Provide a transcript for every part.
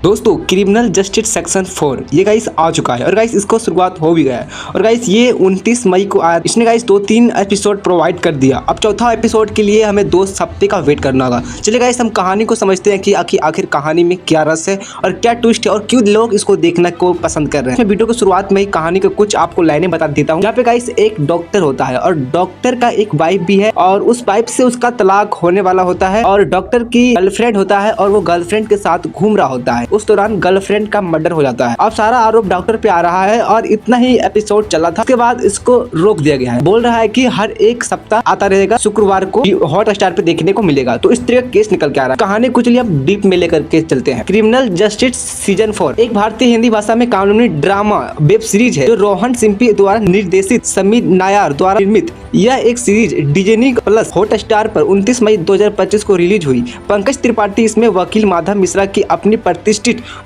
दोस्तों criminal justice section 4 ये guys आ चुका है और गाइस इसको शुरुआत हो भी गया है और गाइस ये 29 मई को आया। इसने गाइस 2-3 एपिसोड प्रोवाइड कर दिया। अब चौथा एपिसोड के लिए हमें 2 हफ्ते का वेट करना होगा। चलिए गाइस हम कहानी को समझते हैं कि आखिर कहानी में क्या रस है और क्या ट्विस्ट है और क्यों लोग इसको देखना को पसंद कर रहे हैं। मैं वीडियो की शुरुआत में ही कहानी के कुछ आपको लाइनें बता देता हूँ। यहाँ पे गाइस एक डॉक्टर होता है और डॉक्टर का एक वाइफ भी है और उस वाइफ से उसका तलाक होने वाला होता है और डॉक्टर की गर्लफ्रेंड होता है और वो गर्लफ्रेंड के साथ घूम रहा होता है। उस दौरान गर्लफ्रेंड का मर्डर हो जाता है। अब सारा आरोप डॉक्टर पे आ रहा है और इतना ही एपिसोड चला था। उसके बाद इसको रोक दिया गया है। बोल रहा है कि हर एक सप्ताह आता रहेगा, शुक्रवार को हॉटस्टार पे देखने को मिलेगा। तो इस तरह का केस निकल के आ रहा है। कहानी कुछ लिए हम डीप में लेकर के चलते हैं। क्रिमिनल जस्टिस सीजन 4 एक भारतीय हिंदी भाषा में कानूनी ड्रामा वेब सीरीज है जो रोहन सिंपी द्वारा निर्देशित, समीर नायर द्वारा निर्मित। यह एक सीरीज डिज्नी प्लस हॉटस्टार पर 29 मई 2025 को रिलीज हुई। पंकज त्रिपाठी इसमें वकील माधव मिश्रा की अपनी प्रतिष्ठित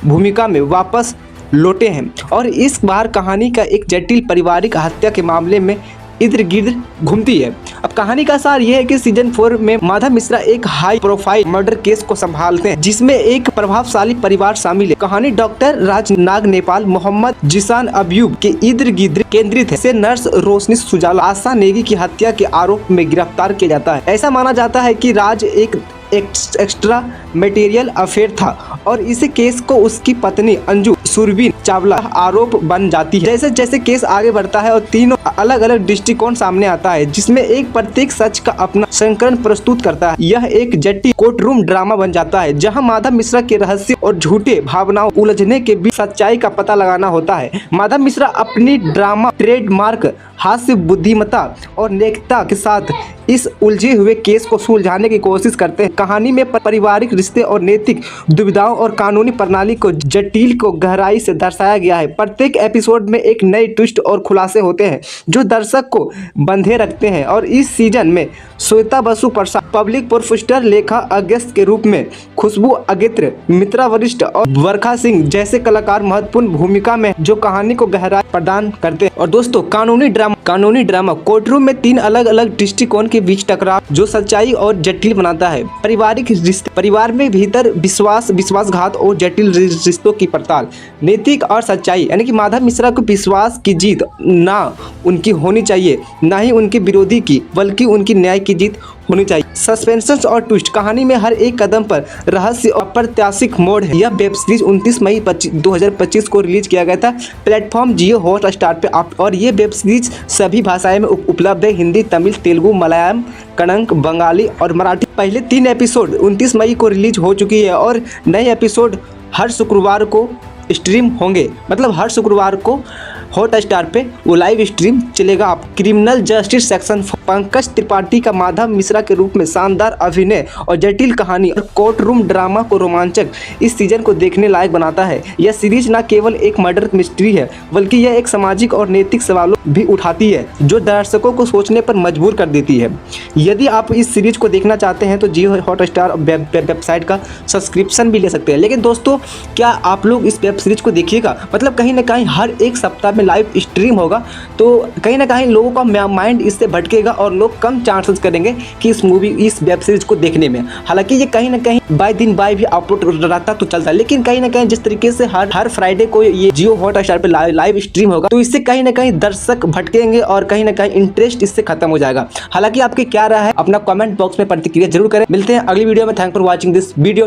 भूमिका में वापस लौटे हैं और इस बार कहानी का एक जटिल पारिवारिक हत्या के मामले में इर्द गिर्द घूमती है। अब कहानी का सार यह है कि सीजन 4 में माधव मिश्रा एक हाई प्रोफाइल मर्डर केस को संभालते हैं जिसमें एक प्रभावशाली परिवार शामिल है। कहानी डॉक्टर राजनाग नेपाल मोहम्मद जिसान अब्यूब के इर्द गिर्द केंद्रित है। से नर्स रोशनी सुजाला आशा नेगी की हत्या के आरोप में गिरफ्तार किया जाता है। ऐसा माना जाता है कि राज एक एक्स्ट्रा मटेरियल अफेयर था और इस केस को उसकी पत्नी अंजू सुरवीन चावला आरोप बन जाती है। जैसे जैसे केस आगे बढ़ता है और तीनों अलग अलग दृष्टिकोण सामने आता है जिसमें एक प्रत्येक सच का अपना संस्करण प्रस्तुत करता है। यह एक जटिल कोर्टरूम ड्रामा बन जाता है जहां माधव मिश्रा के रहस्य और झूठे भावनाओं उलझने के बीच सच्चाई का पता लगाना होता है। माधव मिश्रा अपनी ड्रामा ट्रेडमार्क हास्य, बुद्धिमत्ता और नेकता के साथ इस उलझे हुए केस को सुलझाने की कोशिश करते हैं। कहानी में पारिवारिक रिश्ते और नैतिक दुविधाओं और कानूनी प्रणाली को जटिल को गहराई से दर्शाया गया है। प्रत्येक एपिसोड में एक नए ट्विस्ट और खुलासे होते हैं जो दर्शक को बंधे रखते हैं। और इस सीजन में श्वेता बसु प्रसाद पब्लिक प्रोफेसर लेखा अगस्त के रूप में, खुशबू अगित्र, मित्रा वरिष्ठ और वर्षा सिंह जैसे कलाकार महत्वपूर्ण भूमिका में जो कहानी को गहराई प्रदान करते हैं। और दोस्तों कानूनी ड्रामा कोर्टरूम में 3 अलग अलग दृष्टिकोण के बीच टकराव जो सच्चाई और जटिल बनाता है। पारिवारिक रिश्ते, परिवार में भीतर विश्वासघात और जटिल रिश्तों की पड़ताल, नैतिक और सच्चाई यानी कि माधव मिश्रा को विश्वास की जीत ना उनकी होनी चाहिए ना ही उनके विरोधी की, बल्कि उनकी न्याय की जीत होनी चाहिए। सस्पेंस और ट्विस्ट, कहानी में हर एक कदम पर रहस्य और अप्रत्याशित मोड़ है। यह वेब सीरीज 29 मई 2025 को रिलीज किया गया था प्लेटफॉर्म जियो हॉटस्टार पे और ये वेब सीरीज सभी भाषाएं में उपलब्ध है, हिंदी, तमिल, तेलुगु, मलयालम, कन्नड़, बंगाली और मराठी। पहले 3 एपिसोड 29 मई को रिलीज हो चुकी है और नए एपिसोड हर शुक्रवार को स्ट्रीम होंगे। मतलब हर शुक्रवार को हॉटस्टार पे वो लाइव स्ट्रीम चलेगा। आप criminal justice section 4 Pankaj Tripathi का माधव मिश्रा के रूप में शानदार अभिनय और जटिल कहानी और कोर्टरूम ड्रामा को रोमांचक इस सीजन को देखने लायक बनाता है। यह सीरीज न केवल एक मर्डर मिस्ट्री है बल्कि यह एक सामाजिक और नैतिक सवालों भी उठाती है जो दर्शकों को सोचने पर मजबूर कर देती है। यदि आप इस सीरीज को देखना चाहते हैं तो जियो हॉटस्टार वेबसाइट का सब्सक्रिप्शन भी ले सकते हैं। लेकिन दोस्तों क्या आप लोग इस वेब सीरीज को देखिएगा, मतलब कहीं ना कहीं हर एक सप्ताह में लाइव स्ट्रीम होगा तो कहीं ना कहीं लोगों का माइंड इससे भटकेगा और लोग कम चांसेस करेंगे कि इस वेब सीरीज को देखने में। हालांकि ये कहीं ना कहीं बाय दिन बाय भी अपलोड रहता तो चलता है, लेकिन कहीं ना कहीं जिस तरीके से हर फ्राइडे को ये जियो हॉटस्टार पे लाइव स्ट्रीम होगा तो इससे कहीं ना कहीं दर्शक भटकेंगे और कहीं ना कहीं इंटरेस्ट इससे खत्म हो जाएगा। हालांकि आपकी क्या राय है अपना कमेंट बॉक्स में प्रतिक्रिया जरूर करें। मिलते हैं अगली वीडियो में। Thank for watching this video.